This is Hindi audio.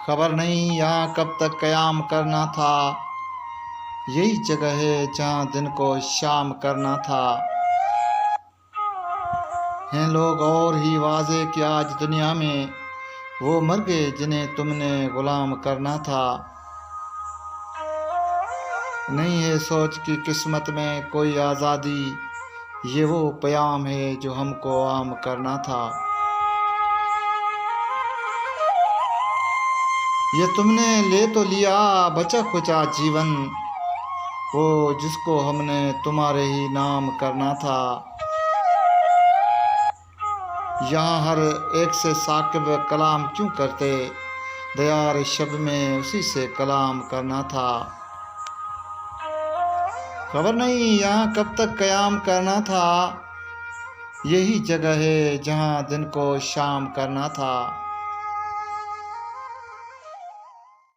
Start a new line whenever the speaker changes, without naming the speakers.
खबर नहीं यहाँ कब तक कयाम करना था। यही जगह है जहाँ दिन को शाम करना था। हैं लोग और ही वाजे कि आज दुनिया में वो मर गए जिन्हें तुमने गुलाम करना था। नहीं है सोच की किस्मत में कोई आज़ादी, ये वो प्याम है जो हमको आम करना था। ये तुमने ले तो लिया बचा खुचा जीवन, वो जिसको हमने तुम्हारे ही नाम करना था। यहाँ हर एक से साकिब कलाम क्यों करते, दयार शब में उसी से कलाम करना था। खबर नहीं यहाँ कब तक कयाम करना था। यही जगह है जहाँ दिन को शाम करना था।